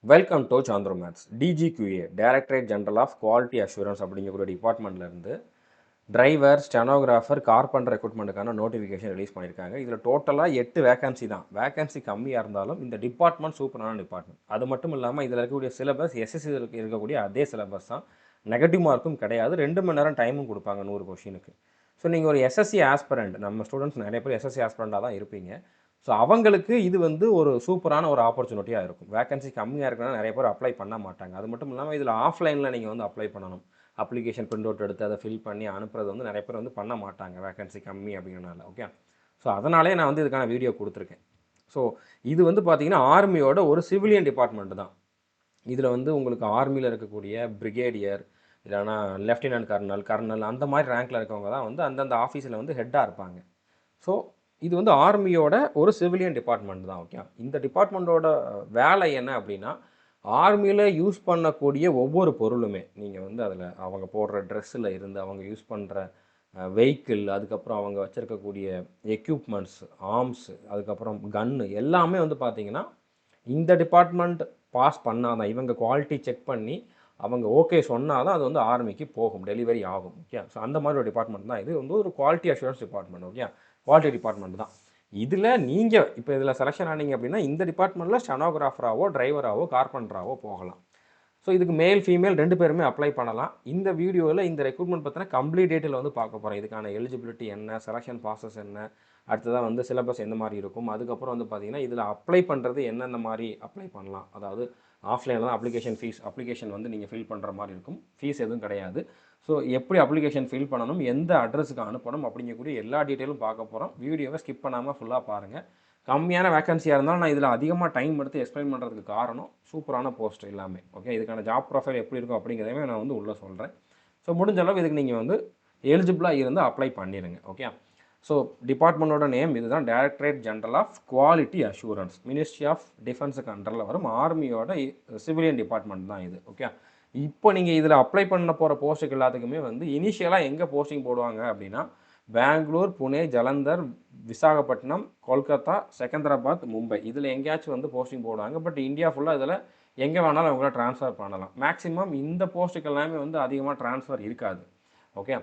Welcome to Chandra maths. DGQA directorate general of quality assurance அப்படிங்கக்கூடிய டிபார்ட்மெண்ட்லேருந்து driver, stenographer, carpenter ரெக்ரூட்மெண்ட்டுக்கான notification release பண்ணியிருக்காங்க. இதில் டோட்டலாக 8 வேகன்சி தான். வேகன்சி கம்மியாக இருந்தாலும் இந்த டிபார்ட்மெண்ட் சூப்பரான டிபார்ட்மெண்ட். அது மட்டும் இல்லாமல் இதில் இருக்கக்கூடிய சிலபஸ் எஸ்எஸ்சி இருக்கக்கூடிய அதே சிலபஸ் தான். நெகட்டிவ் மார்க்கும் கிடையாது. 2 மணி நேரம் டைமும் கொடுப்பாங்க 100 கொஷினுக்கு. ஸோ நீங்கள் ஒரு எஸ்எஸ்சி ஆஸ்பரண்ட், நம்ம ஸ்டூடெண்ட்ஸ் நிறைய பேர் எஸ்எஸ்சி ஆஸ்பரண்டாக தான் இருப்பீங்க. ஸோ அவங்களுக்கு இது வந்து ஒரு சூப்பரான ஒரு ஆப்பர்ச்சுனிட்டியாக இருக்கும். வேகன்சி கம்மியாக இருக்கிறனால நிறைய பேர் அப்ளை பண்ண மாட்டாங்க. அது மட்டும் இல்லாமல் இதில் ஆஃப்லைனில் நீங்கள் வந்து அப்ளை பண்ணணும். அப்ளிகேஷன் பிரிண்ட் அவுட் எடுத்து அதை ஃபில் பண்ணி அனுப்புறது வந்து நிறைய பேர் வந்து பண்ண மாட்டாங்க, வேகன்சி கம்மி அப்படிங்கிறனால. ஓகே, ஸோ அதனாலே நான் வந்து இதுக்கான வீடியோ கொடுத்துருக்கேன். ஸோ இது வந்து பார்த்தீங்கன்னா ஆர்மியோட ஒரு சிவிலியன் டிபார்ட்மெண்ட் தான். இதில் வந்து உங்களுக்கு ஆர்மியில் இருக்கக்கூடிய பிரிகேடியர், இல்லைனா லெஃப்டினன்ட் கர்னல் அந்த மாதிரி ரேங்க்கில் இருக்கவங்க தான் வந்து அந்தந்த ஆஃபீஸில் வந்து ஹெட்டாக இருப்பாங்க. ஸோ இது வந்து ஆர்மியோட ஒரு சிவிலியன் டிபார்ட்மெண்ட் தான். ஓகே, இந்த டிபார்ட்மெண்ட்டோட வேலை என்ன அப்படின்னா, ஆர்மியில் யூஸ் பண்ணக்கூடிய ஒவ்வொரு பொருளுமே நீங்கள் வந்து அதில் அவங்க போடுற ட்ரெஸ்ஸில் இருந்து அவங்க யூஸ் பண்ணுற வெஹிக்கிள், அதுக்கப்புறம் அவங்க வச்சுருக்கக்கூடிய எக்யூப்மெண்ட்ஸ், ஆர்ம்ஸ், அதுக்கப்புறம் கன்னு எல்லாமே வந்து பார்த்திங்கன்னா இந்த டிபார்ட்மெண்ட் பாஸ் பண்ணால் தான், இவங்க குவாலிட்டி செக் பண்ணி அவங்க ஓகே சொன்னால் தான் அது வந்து ஆர்மிக்கு போகும், டெலிவரி ஆகும். ஓகே, ஸோ அந்த மாதிரி ஒரு டிபார்ட்மெண்ட் தான் இது. வந்து ஒரு quality assurance department. Okay, quality department தான். இதில் நீங்கள் இப்போ இதில் செலெக்ஷன் ஆனீங்க அப்படின்னா இந்த டிபார்ட்மெண்ட்டில் ஸ்டெனோகிராஃபராகவோ, டிரைவராகவோ, கார்பெண்டராகவோ போகலாம். ஸோ இதுக்கு மேல் ஃபீமேல் 2 பேருமே அப்ளை பண்ணலாம். இந்த வீடியோவில் இந்த ரெக்ரூட்மெண்ட் பற்றின கம்ப்ளீட் டீட்டெயில் வந்து பார்க்க போகிறோம். இதுக்கான எலிஜிபிலிட்டி என்ன, செலெக்ஷன் ப்ராசஸ் என்ன, அடுத்ததாக வந்து சிலபஸ் எந்த மாதிரி இருக்கும், அதுக்கப்புறம் வந்து பார்த்திங்கன்னா இதில் அப்ளை பண்ணுறது என்னென்ன மாதிரி அப்ளை பண்ணலாம். அதாவது ஆஃப்லைனில் தான் அப்ளிகேஷன் வந்து நீங்கள் ஃபில் பண்ணுற மாதிரி இருக்கும். ஃபீஸ் எதுவும் கிடையாது. ஸோ எப்படி அப்ளிகேஷன் ஃபில் பண்ணணும், எந்த அட்ரஸுக்கு அனுப்பணும் அப்படிங்கக்கூடிய எல்லா டீட்டெயிலும் பார்க்க போகிறோம். வீடியோவை ஸ்கிப் பண்ணாமல் ஃபுல்லாக பாருங்கள். கம்மியான வேகன்சியாக இருந்தாலும் நான் இதில் அதிகமாக டைம் எடுத்து எக்ஸ்பிளைன் பண்ணுறதுக்கு காரணம் சூப்பரான போஸ்ட் எல்லாமே. ஓகே, இதுக்கான ஜாப் ப்ரொஃபைல் எப்படி இருக்கும் அப்படிங்கிறதையுமே நான் வந்து உள்ளே சொல்கிறேன். ஸோ முடிஞ்ச அளவு இதுக்கு நீங்கள் வந்து எலிஜிபிளாக இருந்து அப்ளை பண்ணிடுங்க. ஓகே, ஸோ டிபார்ட்மெண்ட்டோட நேம் இதுதான், directorate general of quality assurance. Ministry of டிஃபென்ஸுக்கு அண்டரில் வரும் ஆர்மியோட சிவிலியன் டிபார்ட்மெண்ட் தான் இது. ஓகே, இப்போ நீங்கள் இதில் அப்ளை பண்ண போகிற போஸ்ட்டுக்கு எல்லாத்துக்குமே வந்து இனிஷியலாக எங்கே போஸ்டிங் போடுவாங்க அப்படின்னா பெங்களூர், புனே, ஜலந்தர், விசாகப்பட்டினம், கொல்கத்தா, செகந்திராபாத், மும்பை இதில் எங்கேயாச்சும் வந்து போஸ்டிங் போடுவாங்க. பட் இந்தியா ஃபுல்லாக இதில் எங்கே வேணாலும் அவங்கள ட்ரான்ஸ்ஃபர் பண்ணலாம். மேக்ஸிமம் இந்த போஸ்ட்டுக்கு எல்லாமே வந்து அதிகமாக ட்ரான்ஸ்ஃபர் இருக்காது. ஓகே,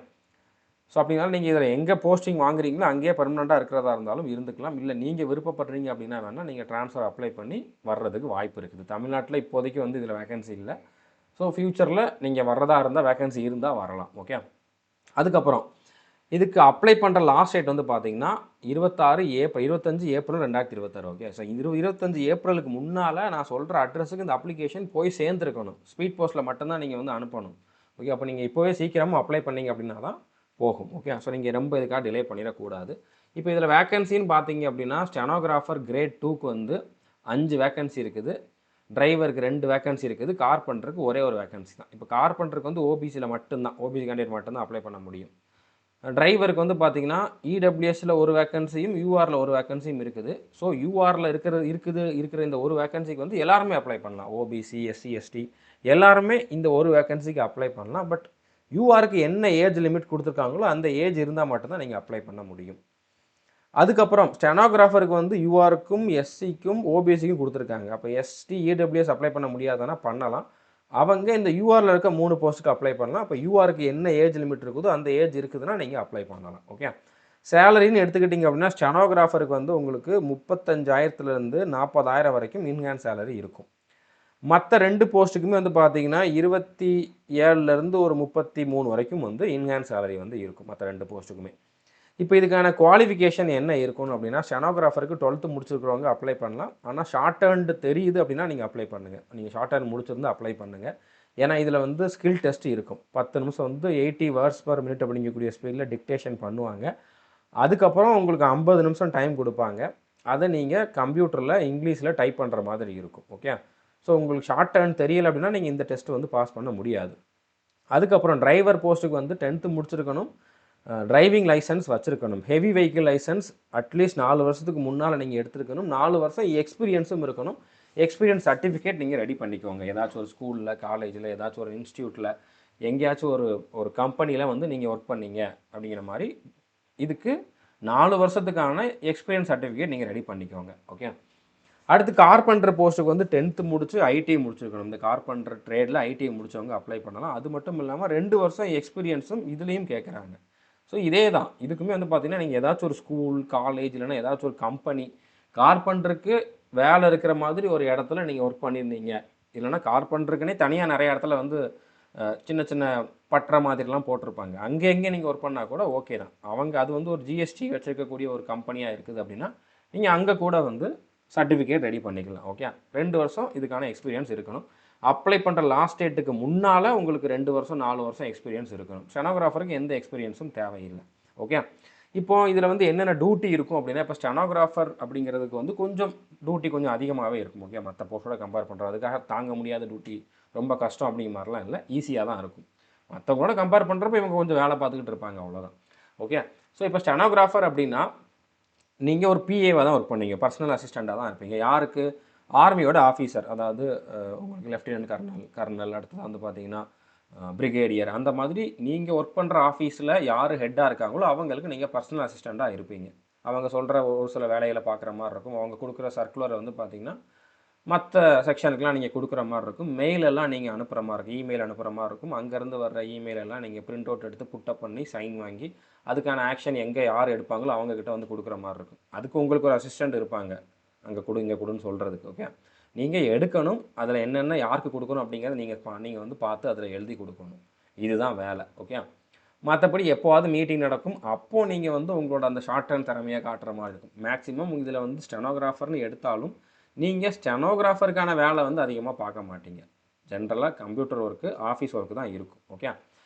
ஸோ அப்படினாலும் நீங்கள் இதில் எங்கே போஸ்டிங் வாங்குறீங்களோ அங்கேயே பர்மனெண்ட்டாக இருக்கிறதா இருந்தாலும் இருந்துக்கலாம். இல்லை நீங்கள் விருப்பப்படுறீங்க அப்படின்னா வேணால் நீங்கள் ட்ரான்ஸ்ஃபர் அப்ளை பண்ணி வர்றதுக்கு வாய்ப்பு இருக்குது. தமிழ்நாட்டில் இப்போதைக்கு வந்து இதில் வேகன்சி இல்லை. ஸோ ஃப்யூச்சரில் நீங்கள் வர்றதா இருந்தால் வேகன்சி இருந்தால் வரலாம். ஓகே, அதுக்கப்புறம் இதுக்கு அப்ளை பண்ணுற லாஸ்ட் டேட் வந்து பார்த்தீங்கன்னா 25 ஏப்ரல் 2026. ஓகே, ஸோ 25 ஏப்ரலுக்கு முன்னால் நான் சொல்கிற அட்ரஸுக்கு இந்த அப்ளிகேஷன் போய் சேர்ந்துருக்கணும். ஸ்பீட் போஸ்ட்டில் மட்டும்தான் நீங்கள் வந்து அனுப்பணும். ஓகே, அப்போ நீங்கள் இப்போவே சீக்கிரமாக அப்ளை பண்ணிங்க அப்படின்னா தான் போகும். ஓகே, ஸோ நீங்கள் ரொம்ப இதுக்காக டிலே பண்ணிடக்கூடாது. இப்போ இதில் வேக்கன்சின்னு பார்த்தீங்க அப்படின்னா ஸ்டெனோகிராஃபர் கிரேட் 2க்கு வந்து 5 வேக்கன்சி இருக்குது. டிரைவருக்கு 2 வேக்கன்சி இருக்குது. கார்பெண்டருக்கு ஒரே ஒரு வேக்கன்சி தான். இப்போ கார்பெண்டருக்கு வந்து ஓபிசியில் மட்டும்தான், ஓபிசி கேண்டிடேட் மட்டும்தான் அப்ளை பண்ண முடியும். டிரைவருக்கு வந்து பார்த்தீங்கன்னா இடபிள்யூஎஸில் ஒரு வேக்கன்சியும் யூஆரில் ஒரு வேக்கன்சியும் இருக்குது. ஸோ யூஆரில் இருக்கிற இந்த ஒரு வேக்கன்சிக்கு வந்து எல்லாருமே அப்ளை பண்ணலாம். ஓபிசி, எஸ்சி, எஸ்டி எல்லாருமே இந்த ஒரு வேக்கன்சிக்கு அப்ளை பண்ணலாம். பட் யூஆருக்கு என்ன ஏஜ் லிமிட் கொடுத்துருக்காங்களோ அந்த ஏஜ் இருந்தால் மட்டும்தான் நீங்கள் அப்ளை பண்ண முடியும். அதுக்கப்புறம் ஸ்டெனோகிராஃபருக்கு வந்து யூஆருக்கும், எஸ்சிக்கும், ஓபிசிக்கும் கொடுத்துருக்காங்க. அப்போ எஸ்டி, இடபிள்யூஎஸ் அப்ளை பண்ண முடியாதுன்னா பண்ணலாம். அவங்க இந்த யூஆரில் இருக்க 3 போஸ்ட்டுக்கு அப்ளை பண்ணலாம். அப்போ யூஆருக்கு என்ன ஏஜ் லிமிட் இருக்குதோ அந்த ஏஜ் இருக்குதுன்னா நீங்கள் அப்ளை பண்ணலாம். ஓகே, சேலரின்னு எடுத்துக்கிட்டிங்க அப்படின்னா ஸ்டெனோகிராஃபருக்கு வந்து உங்களுக்கு 35,000 40,000 வரைக்கும் இன்ஹேண்ட் சேலரி இருக்கும். மற்ற 2 போஸ்ட்டுக்குமே வந்து பார்த்தீங்கன்னா 27 ஒரு 33 வரைக்கும் வந்து இன்ஹேண்ட் சேலரி வந்து இருக்கும் மற்ற 2 போஸ்ட்டுக்குமே. இப்போ இதுக்கான குவாலிஃபிகேஷன் என்ன இருக்கணும் அப்படின்னா ஸ்டெனோகிராஃபருக்கு 12th முடிச்சிருக்கிறவங்க அப்ளை பண்ணலாம். ஆனால் ஷார்ட் ஹேண்ட் தெரியுது அப்படின்னா நீங்கள் அப்ளை பண்ணுங்கள். நீங்கள் ஷார்ட் ஹேண்ட் முடிச்சிருந்து அப்ளை பண்ணுங்கள். ஏன்னா இதில் வந்து ஸ்கில் டெஸ்ட் இருக்கும். 10 நிமிஷம் வந்து 80 வேர்ட்ஸ் பர் மினிட் அப்படிங்கக்கூடிய ஸ்பீடில் டிக்டேஷன் பண்ணுவாங்க. அதுக்கப்புறம் உங்களுக்கு 50 நிமிஷம் டைம் கொடுப்பாங்க. அதை நீங்கள் கம்ப்யூட்டரில் இங்கிலீஷில் டைப் பண்ணுற மாதிரி இருக்கும். ஓகே, ஸோ உங்களுக்கு ஷார்ட் ஹேண்ட் தெரியலை அப்படின்னா நீங்கள் இந்த டெஸ்ட் வந்து பாஸ் பண்ண முடியாது. அதுக்கப்புறம் டிரைவர் போஸ்ட்டுக்கு வந்து 10th முடிச்சிருக்கணும், டிரைவிங் லைசன்ஸ் வச்சுருக்கணும், ஹெவி வெஹிக்கிள் லைசன்ஸ் அட்லீஸ்ட் 4 வருஷத்துக்கு முன்னால் நீங்கள் எடுத்துருக்கணும், 4 வருஷம் எக்ஸ்பீரியன்ஸும் இருக்கணும். எக்ஸ்பீரியன்ஸ் சர்டிஃபிகேட் நீங்கள் ரெடி பண்ணிக்கோங்க. ஏதாச்சும் ஒரு ஸ்கூலில், காலேஜில், ஏதாச்சும் ஒரு இன்ஸ்டியூட்டில், எங்கேயாச்சும் ஒரு கம்பெனியில் வந்து நீங்கள் ஒர்க் பண்ணீங்க அப்படிங்கிற மாதிரி இதுக்கு 4 வருஷத்துக்கான எக்ஸ்பீரியன்ஸ் சர்டிஃபிகேட் நீங்கள் ரெடி பண்ணிக்கோங்க. ஓகே, அடுத்து கார்பெண்டர் போஸ்ட்டுக்கு வந்து 10th முடிச்சு ஐடிஐ முடிச்சிருக்கணும். இந்த கார்பெண்டர் ட்ரேடில் ஐடிஐ முடிச்சவங்க அப்ளை பண்ணலாம். அது மட்டும் இல்லாமல் 2 வருஷம் எக்ஸ்பீரியன்ஸும் இதுலேயும் கேட்குறாங்க. ஸோ இதே தான் இதுக்குமே வந்து பார்த்தீங்கன்னா, நீங்கள் ஏதாச்சும் ஒரு ஸ்கூல், காலேஜ் இல்லைன்னா ஏதாச்சும் ஒரு கம்பெனி கார்பெண்டருக்கு வேலை இருக்கிற மாதிரி ஒரு இடத்துல நீங்கள் ஒர்க் பண்ணியிருந்தீங்க. இல்லைன்னா கார்பெண்டருக்குன்னே தனியாக நிறைய இடத்துல வந்து சின்ன சின்ன பற்ற மாதிரிலாம் போட்டிருப்பாங்க. அங்கே எங்கே நீங்கள் ஒர்க் பண்ணால் கூட ஓகே தான். அவங்க அது வந்து ஒரு ஜிஎஸ்டி வச்சிருக்கக்கூடிய ஒரு கம்பெனியாக இருக்குது அப்படின்னா, நீங்கள் அங்கே கூட வந்து சர்டிஃபிகேட் ரெடி பண்ணிக்கலாம். ஓகே, 2 வருஷம் இதுக்கான எக்ஸ்பீரியன்ஸ் இருக்கணும். அப்ளை பண்ணுற லாஸ்ட் டேட்டுக்கு முன்னால் உங்களுக்கு 2 வருஷம் 4 வருஷம் எக்ஸ்பீரியன்ஸ் இருக்கணும். ஸ்டெனோகிராஃபருக்கு எந்த எக்ஸ்பீரியன்ஸும் தேவையில்லை. ஓகே, இப்போ இதில் வந்து என்னென்ன டியூட்டி இருக்கும் அப்படின்னா, இப்போ ஸ்டெனோகிராஃபர் அப்படிங்கிறதுக்கு வந்து கொஞ்சம் டியூட்டி கொஞ்சம் அதிகமாகவே இருக்கும். ஓகே, மற்ற போஸ்ட்டோட கம்பேர் பண்ணுறோம். அதுக்காக தாங்க முடியாத டியூட்டி, ரொம்ப கஷ்டம் அப்படிங்கிற மாதிரிலாம் இல்லை, ஈஸியாக தான் இருக்கும். மற்றவங்களோட கம்பேர் பண்ணுறப்ப இவங்க கொஞ்சம் வேலை பார்த்துக்கிட்டு இருப்பாங்க, அவ்வளோதான். ஓகே, ஸோ இப்போ ஸ்டெனோகிராஃபர் அப்படின்னா நீங்கள் ஒரு பிஏவாக தான் ஒர்க் பண்ணீங்க, பர்சனல் அசிஸ்டண்ட்டாக தான் இருப்பீங்க. யாருக்கு? ஆர்மியோட ஆஃபீஸர், அதாவது உங்களுக்கு லெஃப்டினன்ட் கர்னல் அடுத்தது வந்து பார்த்தீங்கன்னா பிரிகேடியர், அந்த மாதிரி நீங்கள் ஒர்க் பண்ணுற ஆஃபீஸில் யார் ஹெட்டாக இருக்காங்களோ அவங்களுக்கு நீங்கள் பர்சனல் அசிஸ்டண்ட்டாக இருப்பீங்க. அவங்க சொல்கிற ஒரு சில வேலைகளை பார்க்குற மாதிரி இருக்கும். அவங்க கொடுக்குற சர்க்குலரை வந்து பார்த்திங்கன்னா மற்ற செக்ஷனுக்குலாம் நீங்கள் கொடுக்குற மாதிரி இருக்கும். மெயிலெல்லாம் நீங்கள் அனுப்புகிற மாதிரி இருக்கும், இமெயில் அனுப்புகிற மாதிரி இருக்கும். அங்கேருந்து வர்ற இமெயிலெல்லாம் நீங்கள் பிரிண்ட் அவுட் எடுத்து புட்டப் பண்ணி சைன் வாங்கி அதுக்கான ஆக்ஷன் எங்கே யார் எடுப்பாங்களோ அவங்கக்கிட்ட வந்து கொடுக்குற மாதிரி இருக்கும். அதுக்கு உங்களுக்கு ஒரு அசிஸ்டண்ட் இருப்பாங்க, அங்கே கொடு இங்கே கொடுன்னு சொல்கிறதுக்கு. ஓகே, நீங்கள் எடுக்கணும், அதில் என்னென்ன யாருக்கு கொடுக்கணும் அப்படிங்கிறத நீங்கள் வந்து பார்த்து அதில் எழுதி கொடுக்கணும். இதுதான் வேலை. ஓகே, மற்றபடி எப்போவாவது மீட்டிங் நடக்கும், அப்போது நீங்கள் வந்து உங்களோட அந்த ஷார்ட் டர்ம் திறமையாக காட்டுற மாதிரி இருக்கும். மேக்ஸிமம் இதில் வந்து ஸ்டெனோகிராஃபர்னு எடுத்தாலும் நீங்கள் ஸ்டெனோகிராஃபருக்கான வேலை வந்து அதிகமாக பார்க்க மாட்டீங்க. ஜென்ரலாக கம்ப்யூட்டர் ஒர்க்கு, ஆஃபீஸ் ஒர்க்கு தான் இருக்கும். ஓகே,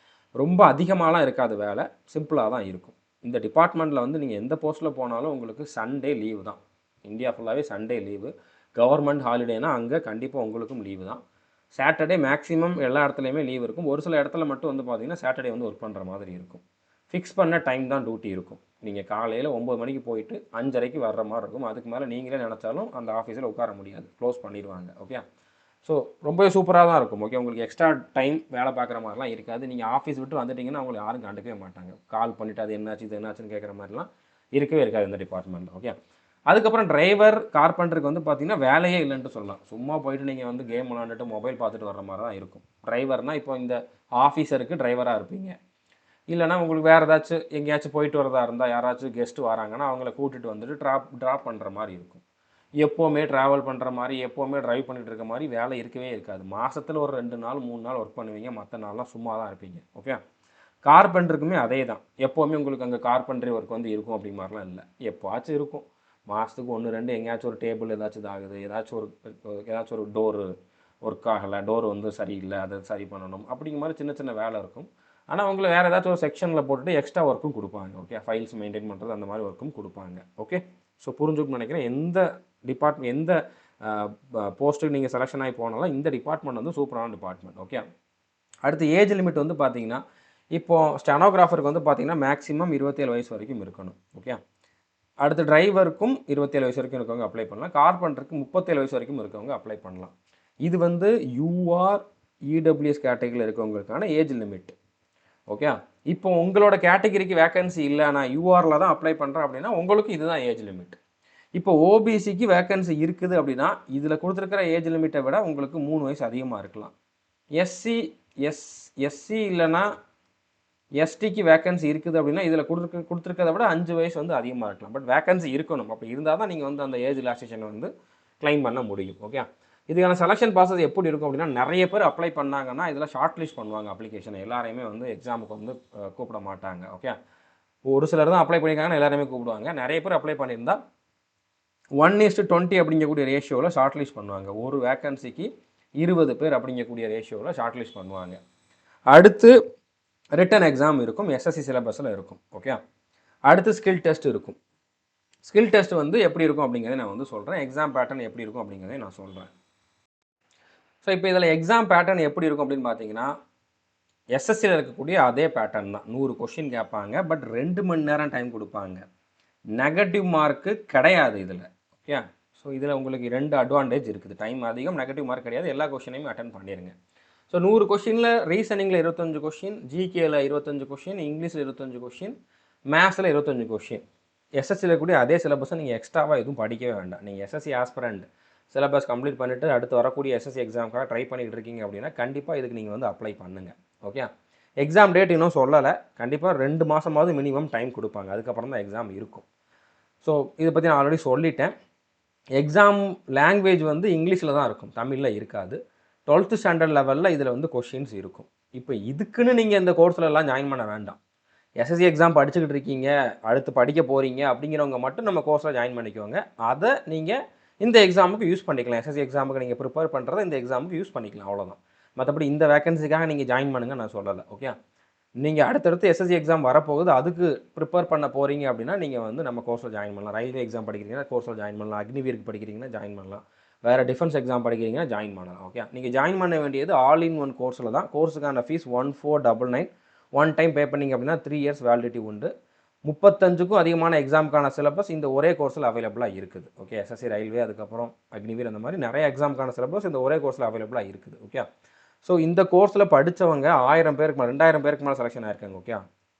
ரொம்ப அதிகமாகலாம் இருக்காது, வேலை சிம்பிளாக தான் இருக்கும். இந்த டிபார்ட்மெண்ட்டில் வந்து நீங்கள் எந்த போஸ்ட்டில் போனாலும் உங்களுக்கு சண்டே லீவு தான். இந்தியா ஃபுல்லாகவே சண்டே லீவு. கவர்மெண்ட் ஹாலிடேனா அங்கே கண்டிப்பாக உங்களுக்கும் லீவு தான். சாட்டர்டே மேக்ஸிமம் எல்லா இடத்துலையுமே லீவ் இருக்கும். ஒரு சில இடத்துல மட்டும் வந்து பார்த்திங்கன்னா சாட்டர்டே வந்து ஒர்க் பண்ணுற மாதிரி இருக்கும். ஃபிக்ஸ் பண்ண டைம் தான் டியூட்டி இருக்கும். நீங்கள் காலையில் 9 மணிக்கு போயிட்டு 5:30க்கு வர்ற மாதிரி இருக்கும். அதுக்கு மேலே நீங்களே நினச்சாலும் அந்த ஆஃபீஸில் உட்கார முடியாது, க்ளோஸ் பண்ணிடுவாங்க. ஓகே, ஸோ ரொம்பவே சூப்பராக தான் இருக்கும். ஓகே, உங்களுக்கு எக்ஸ்ட்ரா டைம் வேலை பார்க்குற மாதிரிலாம் இருக்காது. நீங்கள் ஆஃபீஸ் விட்டு வந்துட்டிங்கன்னா அவங்களை யாரும் கண்டுக்கவே மாட்டாங்க. கால் பண்ணிவிட்டு அது என்னாச்சு இது என்னாச்சுன்னு கேட்குற மாதிரிலாம் இருக்கவே இருக்காது இந்த டிபார்ட்மெண்ட்டில். ஓகே, அதுக்கப்புறம் டிரைவர் கார்பெண்டருக்கு வந்து பார்த்திங்கன்னா வேலையே இல்லைன்ட்டு சொல்லலாம். சும்மா போயிட்டு நீங்கள் வந்து கேம் விளாண்டுட்டு மொபைல் பார்த்துட்டு வர்ற மாதிரி தான் இருக்கும். டிரைவர்னால் இப்போ இந்த ஆஃபீஸருக்கு டிரைவராக இருப்பீங்க. இல்லைனா உங்களுக்கு வேறு ஏதாச்சும் எங்கேயாச்சும் போயிட்டு வரதா இருந்தால் யாராச்சும் கெஸ்ட்டு வராங்கன்னா அவங்கள கூட்டிகிட்டு வந்துட்டு ட்ராப் பண்ணுற மாதிரி இருக்கும். எப்போவுமே ட்ராவல் பண்ணுற மாதிரி, எப்போவுமே ட்ரைவ் பண்ணிகிட்டு இருக்க மாதிரி வேலை இருக்கவே இருக்காது. மாதத்தில் ஒரு 2 நாள் 3 நாள் ஒர்க் பண்ணுவீங்க, மற்ற நாள்லாம் சும்மா தான் இருப்பீங்க. ஓகே, கார்பெண்டருக்குமே அதே தான். எப்போவுமே உங்களுக்கு அங்கே கார்பெண்டரி ஒர்க் வந்து இருக்கும் அப்படி மாதிரிலாம் இல்லை, எப்போவாச்சும் இருக்கும். மாதத்துக்கு 1 2 எங்கேயாச்சும் ஒரு டேபிள் ஏதாச்சும் இதாகுது, ஏதாச்சும் ஒரு டோரு ஒர்க் ஆகலை, டோர் வந்து சரியில்லை, அதை சரி பண்ணணும் அப்படிங்கிற மாதிரி சின்ன சின்ன வேலை இருக்கும். ஆனால் உங்களை வேறு ஏதாச்சும் ஒரு செக்ஷனில் போட்டுட்டு எக்ஸ்ட்ரா ஒர்க்கும் கொடுப்பாங்க. ஓகே, ஃபைல்ஸ் மெயின்டைன் பண்ணுறது அந்த மாதிரி ஒர்க்கும் கொடுப்பாங்க. ஓகே, ஸோ புரிஞ்சுக்கணும்னு நினைக்கிறேன். எந்த போஸ்ட்டுக்கு நீங்கள் செலெக்ஷன் ஆகி போனாலும் இந்த டிபார்ட்மெண்ட் வந்து சூப்பரான டிபார்ட்மெண்ட். ஓகே, அடுத்து ஏஜ் லிமிட் வந்து பார்த்தீங்கன்னா, இப்போது ஸ்டெனோகிராஃபருக்கு வந்து பார்த்தீங்கன்னா மேக்ஸிமம் 27 வயசு வரைக்கும் இருக்கணும். ஓகே, அடுத்து டிரைவருக்கும் 27 வயசு வரைக்கும் இருக்கவங்க அப்ளை பண்ணலாம். கார்பெண்டருக்கு 37 வயசு வரைக்கும் இருக்கவங்க அப்ளை பண்ணலாம். இது வந்து யூஆர் இடபிள்யூஎஸ் கேட்டகரியில் இருக்கவங்களுக்கான ஏஜ் லிமிட். ஓகே, இப்போ உங்களோட கேட்டகரிக்கு வேக்கன்சி இல்லை, நான் யூஆரில் தான் அப்ளை பண்ணுறேன் அப்படின்னா உங்களுக்கு இதுதான் ஏஜ் லிமிட். இப்போ ஓபிசிக்கு வேக்கன்சி இருக்குது அப்படின்னா இதில் கொடுத்துருக்கிற ஏஜ் லிமிட்டை விட உங்களுக்கு 3 வயசு அதிகமாக இருக்கலாம். எஸ்சி இல்லைன்னா எஸ்டிக்கு வேக்கன்சி இருக்குது அப்படின்னா இதில் கொடுத்துருக்கிறத விட 5 வயசு வந்து அதிகமாக இருக்கலாம். பட் வேக்கன்சி இருக்கணும். அப்படி இருந்தால் தான் நீங்கள் வந்து அந்த ஏஜ் ரிலாக்ஸேஷன் வந்து கிளைம் பண்ண முடியும். ஓகே, இதுக்கான செலெக்ஷன் ப்ராசஸ் எப்படி இருக்கும் அப்படின்னா, நிறைய பேர் அப்ளை பண்ணாங்கன்னா இதில் ஷார்ட் லிஸ்ட் பண்ணுவாங்க அப்ளிகேஷன். எல்லாரையுமே வந்து எக்ஸாமுக்கு வந்து கூப்பிட மாட்டாங்க. ஓகே, ஒரு சிலர் தான் அப்ளை பண்ணியிருக்காங்கன்னா எல்லாருமே கூப்பிடுவாங்க. நிறைய பேர் அப்ளை பண்ணியிருந்தால் 1:20 அப்படிங்கக்கூடிய ரேஷியோவில் ஷார்ட் லிஸ்ட் பண்ணுவாங்க. ஒரு வேக்கன்சிக்கு 20 பேர் அப்படிங்கக்கூடிய ரேஷியோவில் ஷார்ட் லிஸ்ட் பண்ணுவாங்க. அடுத்து ரிட்டன் எக்ஸாம் இருக்கும், எஸ்எஸ்சி சிலபஸில் இருக்கும். ஓகே, அடுத்து ஸ்கில் டெஸ்ட் இருக்கும். ஸ்கில் டெஸ்ட் வந்து எப்படி இருக்கும் அப்படிங்கிறத நான் வந்து சொல்கிறேன். எக்ஸாம் பேட்டர்ன் எப்படி இருக்கும் அப்படிங்கிறத நான் சொல்கிறேன். ஸோ இப்போ இதில் எக்ஸாம் பேட்டர்ன் எப்படி இருக்கும் அப்படின்னு பார்த்தீங்கன்னா, எஸ்எஸ்சியில் இருக்கக்கூடிய அதே பேட்டர்ன் தான். 100 கொஷின் கேட்பாங்க, பட் 2 மணி நேரம் டைம் கொடுப்பாங்க. நெகட்டிவ் மார்க்கு கிடையாது இதில். ஓகே, ஸோ இதில் உங்களுக்கு 2 அட்வான்டேஜ் இருக்குது. டைம் அதிகம், நெகட்டிவ் மார்க் கிடையாது, எல்லா கொஷினையும் அட்டன் பண்ணிடுங்க. ஸோ 100 கொஷினில் ரீசனிங்கில் 25 கொஷின், ஜிகேயில் 25 கொஷின், இங்கிலீஷில் 25 கொஷின், மேத்ஸில் 25 கொஷின். எஸ்எஸ்சியில் இருக்கக்கூடிய அதே சிலபஸை நீங்கள் எக்ஸ்ட்ராவாக எதுவும் படிக்கவே வேண்டாம். நீங்கள் எஸ்எஸ்சி ஆஸ்பிரண்ட் சிலபஸ் கம்ப்ளீட் பண்ணிவிட்டு அடுத்து வரக்கூடிய எஸ்எஸ்சி எக்ஸாமுக்காக ட்ரை பண்ணிகிட்டு இருக்கீங்க அப்படின்னா கண்டிப்பாக இதுக்கு நீங்கள் வந்து அப்ளை பண்ணுங்கள். ஓகே, எக்ஸாம் டேட் இன்னும் சொல்லலை. கண்டிப்பாக 2 மாதமாவது மினிமம் டைம் கொடுப்பாங்க. அதுக்கப்புறம் தான் எக்ஸாம் இருக்கும். ஸோ இதை பற்றி நான் ஆல்ரெடி சொல்லிட்டேன். எக்ஸாம் லாங்குவேஜ் வந்து இங்கிலீஷில் தான் இருக்கும், தமிழில் இருக்காது. 12th ஸ்டாண்டர்ட் லெவலில் இதில் வந்து கொஷின்ஸ் இருக்கும். இப்போ இதுக்குன்னு நீங்கள் இந்த கோர்ஸ்லலாம் ஜாயின் பண்ண வேண்டாம். எஸ்எஸ்சி எக்ஸாம் படிச்சுக்கிட்டு இருக்கீங்க, அடுத்து படிக்க போகிறீங்க அப்படிங்கிறவங்க மட்டும் நம்ம கோர்ஸில் ஜாயின் பண்ணிக்கோங்க. அதை நீங்கள் இந்த எக்ஸாமுக்கு யூஸ் பண்ணிக்கலாம். எஸ்எஸ்சி எக்ஸாமுக்கு நீங்கள் ப்ரிப்பேர் பண்ணுறதை இந்த எக்ஸாமுக்கு யூஸ் பண்ணிக்கலாம், அவ்வளோதான். மற்றபடி இந்த வேகன்சிக்காக நீங்கள் ஜாயின் பண்ணுங்க நான் சொல்லலை. ஓகே, நீங்கள் அடுத்தடுத்து எஸ்எஸ்சி எக்ஸாம் வரப்போகுது, அதுக்கு ப்ரிப்பேர் பண்ண போகிறீங்க அப்படின்னா நீங்கள் வந்து நம்ம கோர்ஸில் ஜாயின் பண்ணலாம். ரயில்வே எக்ஸாம் படிக்கிறீங்கன்னா கோர்ஸில் ஜாயின் பண்ணலாம். அக்னிவீருக்கு படிக்கிறீங்கன்னா ஜாயின் பண்ணலாம். வேறு டிஃபென்ஸ் எக்ஸாம் படிக்கிறீங்கன்னா ஜாயின் பண்ணலாம். ஓகே, நீங்கள் ஜாயின் பண்ண வேண்டியது ஆல் இன் ஒன் கோர்ஸில் தான். கோர்ஸுக்கான ஃபீஸ் 1499. ஒன் டைம் பே பண்ணிங்க அப்படின்னா 3 இயர்ஸ் வேலிடிட்டி உண்டு. 35க்கும் அதிகமான எக்ஸாமுக்கான சிலபஸ் இந்த ஒரே கோர்ஸில் அவைலபிளாக இருக்குது. ஓகே, எஸ்எஸ்சி, ரயில்வே, அதுக்கப்புறம் அக்னிவீர், அந்த மாதிரி நிறைய எக்ஸாமுக்கான சிலபஸ் இந்த ஒரே கோர்ஸில் அவைலபிளாக இருக்குது. ஓகே, ஸோ இந்த கோர்ஸில் படித்தவங்க 1000 பேருக்கு மேலே 2000 பேருக்கு மேலே செலெக்ஷன் ஆயிருக்காங்க. ஓகே,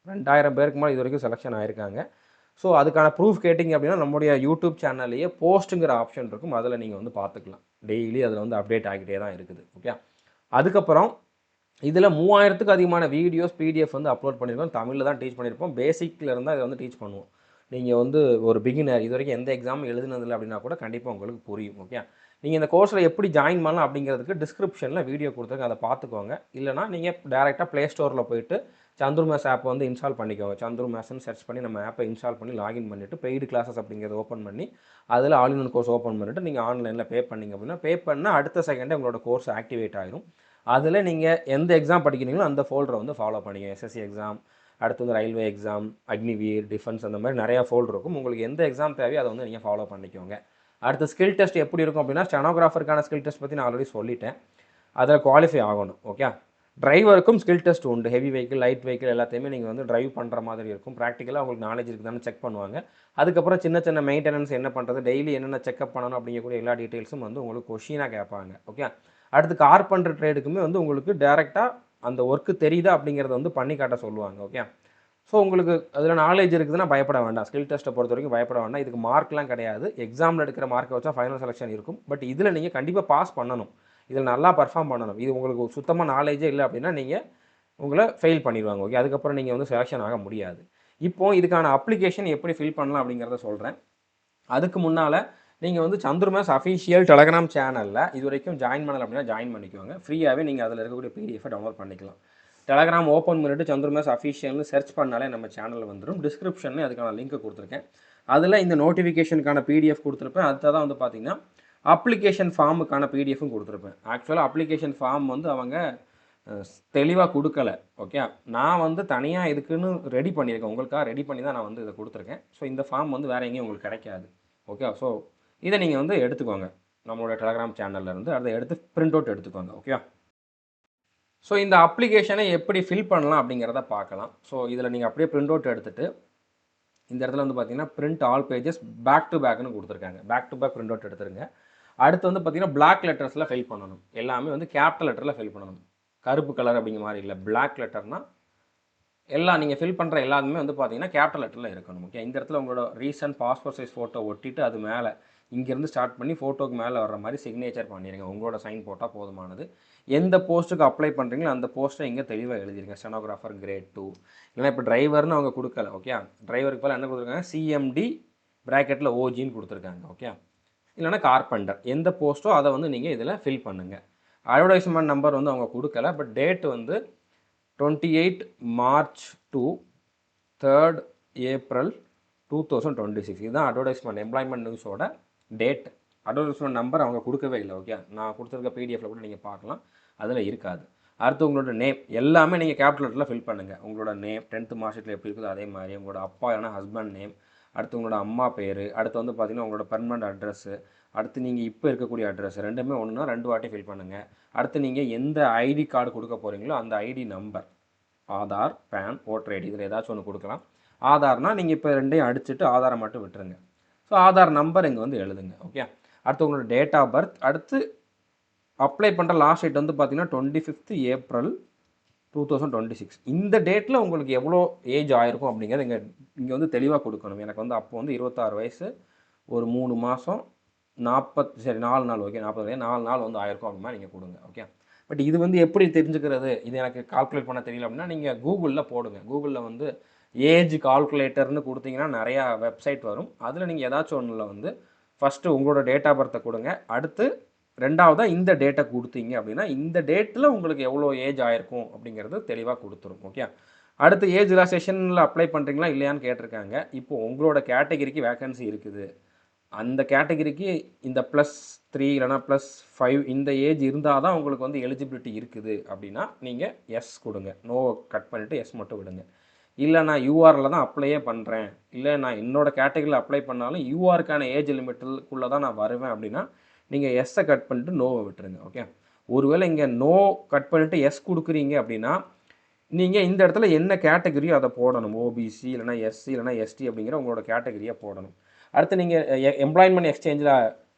2000 பேருக்கு மேலே இது வரைக்கும் செலெக்ஷன் ஆயிருக்காங்க. ஸோ அதுக்கான ப்ரூஃப் கேட்டிங்க அப்படின்னா நம்முடைய யூடியூப் சேனல்லையே போஸ்ட்டுங்கிற ஆப்ஷன் இருக்கும், அதில் நீங்கள் வந்து பார்த்துக்கலாம். டெய்லி அதில் வந்து அப்டேட் ஆகிட்டே தான் இருக்குது. ஓகே, அதுக்கப்புறம் இதில் 3000த்துக்கு அதிகமான வீடியோஸ் பிடிஎஃப் வந்து அப்லோட் பண்ணியிருக்கோம். தமிழில் தான் டீச் பண்ணியிருப்போம். பேசிக்கில் இருந்தால் இதை வந்து டீச் பண்ணுவோம். நீங்கள் வந்து ஒரு பிகினர், இது வரைக்கும் எந்த எக்ஸாமும் எழுதுனதில்லை அப்படின்னா கூட கண்டிப்பாக உங்களுக்கு புரியும். ஓகே, நீங்கள் இந்த கோர்ஸில் எப்படி ஜாயின் பண்ணலாம் அப்படிங்கிறதுக்கு டிஸ்கிரிப்ஷனில் வீடியோ கொடுத்துருக்கேன், அதை பார்த்துக்கோங்க. இல்லைனா நீங்கள் டேரெக்டாக ப்ளே ஸ்டோரில் போயிட்டு சந்துரு மேத்ஸ் ஆப்பை வந்து இன்ஸ்டால் பண்ணிக்கோங்க. சந்துரு மேத்ஸ்ன்னு சர்ச் பண்ணி நம்ம ஆப்பை இன்ஸ்டால் பண்ணி லாகின் பண்ணிவிட்டு பெய்டு கிளாஸஸ் அப்படிங்கிறத ஓப்பன் பண்ணி அதில் all in one course open பண்ணிவிட்டு நீங்கள் ஆன்லைனில் பே பண்ணிங்க அப்படின்னா பே பண்ணால் அடுத்த செகண்டே உங்களோட கோர்ஸ் ஆக்டிவேட் ஆகிரும். அதில் நீங்கள் எந்த எக்ஸாம் படிக்கிறீங்களோ அந்த ஃபோல்டரை வந்து ஃபாலோ பண்ணிக்கோங்க. எஸ்எஸ்சி எக்ஸாம், அடுத்து வந்து ரயில்வே எக்ஸாம், அக்னிவீர், டிஃபென்ஸ், அந்த மாதிரி நிறையா ஃபோல்டர் இருக்கும். உங்களுக்கு எந்த எக்ஸாம் தேவையோ அதை வந்து நீங்கள் ஃபாலோ பண்ணிக்கோங்க. அடுத்து ஸ்கில் டெஸ்ட் எப்படி இருக்கும் அப்படின்னா ஸ்டெனோகிராஃபருக்கான ஸ்கில் டெஸ்ட் பற்றி நான் ஆல்ரெடி சொல்லிட்டேன். அதில் குவாலிஃபை ஆகணும். ஓகே, டிரைவருக்கும் ஸ்கில் டெஸ்ட் உண்டு. ஹெவி வெஹிக்கிள், லைட் வெஹிக்கிள் எல்லாத்தையுமே நீங்கள் வந்து டிரைவ் பண்ணுற மாதிரி இருக்கும். ப்ராக்டிக்கலாக உங்களுக்கு நாலேஜ் இருக்குதான்னு செக் பண்ணுவாங்க. அதுக்கப்புறம் சின்ன சின்ன மெயின்டெனன்ஸ் என்ன பண்ணுறது, டெய்லி என்னென்ன செக்அப் பண்ணணும் அப்படிங்கக்கூடிய எல்லா டீட்டெயில்ஸும் வந்து உங்களுக்கு கொஷினாக கேட்பாங்க. ஓகே, அடுத்து கார்பெண்டர் ட்ரேடுக்குமே வந்து உங்களுக்கு டேரெக்டாக அந்த ஒர்க்கு தெரியுதா அப்படிங்கிறத வந்து பண்ணி காட்ட சொல்லுவாங்க. ஓகே, ஸோ உங்களுக்கு அதில் நாலேஜ் இருக்குதுன்னா பயப்பட வேண்டாம். ஸ்கில் டெஸ்ட்டை பொறுத்த வரைக்கும் பயப்பட வேண்டாம். இதுக்கு மார்க்லாம் கிடையாது. எக்ஸாமில் எடுக்கிற மார்க்கை வச்சா ஃபைனல் செலெக்ஷன் இருக்கும். பட் இதில் நீங்கள் கண்டிப்பாக பாஸ் பண்ணணும். இதில் நல்லா பர்ஃபார்ம் பண்ணணும். இது உங்களுக்கு சுத்தமாக நாலேஜே இல்லை அப்படின்னா நீங்கள் உங்களை ஃபெயில் பண்ணிடுவாங்க. ஓகே, அதுக்கப்புறம் நீங்கள் வந்து செலெக்ஷன் ஆக முடியாது. இப்போது இதுக்கான அப்ளிகேஷன் எப்படி ஃபில் பண்ணலாம் அப்படிங்கிறத சொல்கிறேன். அதுக்கு முன்னால் நீங்கள் வந்து சந்துரு மேத்ஸ் அஃபிஷியல் டெலகிராம் சேனலில் இது வரைக்கும் ஜாயின் பண்ணலை அப்படின்னா ஜாயின் பண்ணிக்கோங்க. ஃப்ரீயாகவே நீங்கள் அதில் இருக்கக்கூடிய பிடிஎஃபை டவுன்லோட் பண்ணிக்கலாம். டெலகிராம் ஓப்பன் பண்ணிவிட்டு சந்துரு மேத்ஸ் அஃபிஷியல்னு சர்ச் பண்ணாலே நம்ம சேனலில் வந்துடும். டிஸ்கிரிப்ஷனில் அதுக்கான லிங்க் கொடுத்துருக்கேன். அதில் இந்த நோட்டிஃபிகேஷனுக்கான பிடிஎஃப் கொடுத்துருப்பேன். அடுத்ததான் வந்து பார்த்திங்கன்னா அப்ளிகேஷன் ஃபார்முக்கான பிடிஎஃப்பும் கொடுத்துருப்பேன். ஆக்சுவலாக அப்ளிகேஷன் ஃபார்ம் வந்து அவங்க தெளிவாக கொடுக்கல. ஓகே, நான் வந்து தனியாக இதுக்குன்னு ரெடி பண்ணியிருக்கேன். உங்களுக்காக ரெடி பண்ணி தான் நான் வந்து இதை கொடுத்துருக்கேன். ஸோ இந்த ஃபார்ம் வந்து வேறு எங்கேயும் உங்களுக்கு கிடைக்காது. ஓகே, ஸோ இதை நீங்கள் வந்து எடுத்துக்கோங்க நம்மளோட டெலகிராம் சேனல்லேருந்து. அதை எடுத்து பிரிண்ட் அவுட் எடுத்துக்கோங்க. ஓகே, ஸோ இந்த அப்ளிகேஷனை எப்படி ஃபில் பண்ணலாம் அப்படிங்கிறத பார்க்கலாம். ஸோ இதில் நீங்கள் அப்படியே பிரிண்ட் அவுட் எடுத்துகிட்டு இந்த இடத்துல வந்து பார்த்தீங்கன்னா print all pages back to பேக்னு கொடுத்துருக்காங்க. Back to back print out எடுத்துருங்க. அடுத்து வந்து பார்த்தீங்கன்னா பிளாக் லெட்டர்ஸில் ஃபில் பண்ணணும். எல்லாமே வந்து கேபிட்டல் லெட்டரில் ஃபில் பண்ணணும். கருப்பு கலர் அப்படிங்கிற மாதிரி இல்லை, பிளாக் லெட்டர்னால் எல்லாம் நீங்கள் ஃபில் பண்ணுற எல்லாருமே வந்து பார்த்தீங்கன்னா கேபிட்டல் லெட்டரில் இருக்கணும். ஓகே, இந்த இடத்துல உங்களோட ரீசன்ட் பாஸ்போர்ட் சைஸ் ஃபோட்டோ ஒட்டிட்டு அது மேலே இங்கேருந்து ஸ்டார்ட் பண்ணி ஃபோட்டோக்கு மேலே வர்ற மாதிரி சிக்னேச்சர் பண்ணிடுங்க. உங்களோட சைன் போட்டால் போதுமானது. எந்த போஸ்ட்டுக்கு அப்ளை பண்ணுறீங்களோ அந்த போஸ்ட்டை இங்கே தெளிவாக எழுதிருங்க. ஸ்டெனோகிராஃபர் கிரேட் 2, இல்லைனா இப்போ டிரைவர்னு அவங்க கொடுக்கல. ஓகே, டிரைவருக்கு மேலே என்ன கொடுத்துருக்காங்க, சிஎம்டி ப்ராக்கெட்டில் ஓஜின்னு கொடுத்துருக்காங்க. ஓகே, இல்லைனா கார்பெண்டர், எந்த போஸ்ட்டோ அதை வந்து நீங்கள் இதில் ஃபில் பண்ணுங்கள். அட்வர்டைஸ்மெண்ட் நம்பர் வந்து அவங்க கொடுக்கல. பட் டேட் வந்து 28 மார்ச் to 3rd April 2026. இதுதான் அட்வர்டைஸ்மெண்ட், எம்ப்ளாய்மெண்ட் நியூஸோட டேட். அட்வர்டைஸ்மெண்ட் நம்பர் அவங்க கொடுக்கவே இல்லை. ஓகே, நான் கொடுத்துருக்க பிடிஎஃப்ல கூட நீங்கள் பார்க்கலாம், அதில் இருக்காது. அடுத்து உங்களோட நேம் எல்லாமே நீங்கள் கேபிட்டல் லெட்டரில் ஃபில் பண்ணுங்கள். உங்களோட நேம் 10th மார்க் ஷீட்டில் எப்படி இருக்குதோ அதே மாதிரி, உங்களோட அப்பா இல்லைனா ஹஸ்பண்ட் நேம், அடுத்து உங்களோட அம்மா பேர், அடுத்து வந்து பார்த்திங்கன்னா உங்களோட பெர்மனண்ட் அட்ரஸ்ஸு, அடுத்து நீங்கள் இப்போ இருக்கக்கூடிய அட்ரஸ் ரெண்டுமே ஒன்றுனா 2 வாட்டி ஃபில் பண்ணுங்கள். அடுத்து நீங்கள் எந்த ஐடி கார்டு கொடுக்க போகிறீங்களோ அந்த ID number, Aadhaar, PAN, voter ID, இதில் ஏதாச்சும் ஒன்று கொடுக்கலாம். ஆதார்னால் நீங்கள் இப்போ ரெண்டையும் அடிச்சுட்டு ஆதாரை மட்டும் விட்டுருங்க. ஸோ ஆதார் நம்பர் இங்கே வந்து எழுதுங்க. ஓகே, அடுத்து உங்களோட டேட் ஆஃப் பர்த், அடுத்து அப்ளை பண்ணுற லாஸ்ட் டேட் வந்து பார்த்திங்கன்னா 25th April 2026. இந்த டேட்டில் உங்களுக்கு எவ்வளோ ஏஜ் ஆகிருக்கும் அப்படிங்கிறது இங்கே வந்து தெளிவாக கொடுக்கணும். எனக்கு வந்து அப்போ வந்து 26 வயசு, ஒரு 3 மாதம் சரி 4 நாள் ஓகே 40 4 நாள் வந்து 1000 அப்படிமா நீங்கள் கொடுங்க. ஓகே. பட் இது வந்து எப்படி தெரிஞ்சுக்கிறது, இது எனக்கு கால்குலேட் பண்ண தெரியல அப்படின்னா நீங்கள் கூகுளில் போடுங்க. கூகுளில் வந்து ஏஜ் கால்குலேட்டர்னு கொடுத்தீங்கன்னா நிறையா வெப்சைட் வரும். அதில் நீங்கள் ஏதாச்சும் ஒன்றில் வந்து ஃபஸ்ட்டு உங்களோட டேட் ஆஃப் பர்த்தை கொடுங்க. அடுத்து ரெண்டாவதாக இந்த டேட்டை கொடுத்தீங்க அப்படின்னா இந்த டேட்டில் உங்களுக்கு எவ்வளோ ஏஜ் ஆயிருக்கும் அப்படிங்கிறது தெளிவாக கொடுத்துரும். ஓகே. அடுத்து ஏஜ் ரிலாக்ஸேஷனில் அப்ளை பண்ணுறீங்களா இல்லையான்னு கேட்டிருக்காங்க. இப்போ உங்களோட கேட்டகிரிக்கு வேக்கன்சி இருக்குது, அந்த கேட்டகிரிக்கு இந்த +3 இல்லைனா +5 இந்த ஏஜ் இருந்தால் தான் உங்களுக்கு வந்து எலிஜிபிலிட்டி இருக்குது அப்படின்னா நீங்கள் எஸ் கொடுங்க. நோ கட் பண்ணிவிட்டு எஸ் மட்டும் விடுங்க. இல்லை நான் யூஆரில் தான் அப்ளையே பண்ணுறேன், இல்லை நான் என்னோடய கேட்டகிரியில் அப்ளை பண்ணாலும் யூஆருக்கான ஏஜ் லிமிட்டுக்குள்ளே தான் நான் வருவேன் அப்படின்னா நீங்கள் எஸ்ஸை கட் பண்ணிட்டு நோவை விட்டுருங்க. ஓகே. ஒருவேளை இங்கே நோ கட் பண்ணிவிட்டு எஸ் கொடுக்குறீங்க அப்படின்னா நீங்கள் இந்த இடத்துல என்ன கேட்டகிரியோ அதை போடணும். ஓபிசி இல்லைனா எஸ்சி இல்லைனா எஸ்டி அப்படிங்கிற உங்களோட கேட்டகிரியை போடணும். அடுத்து நீங்கள் எம்ப்ளாய்மெண்ட் எக்ஸ்சேஞ்சில்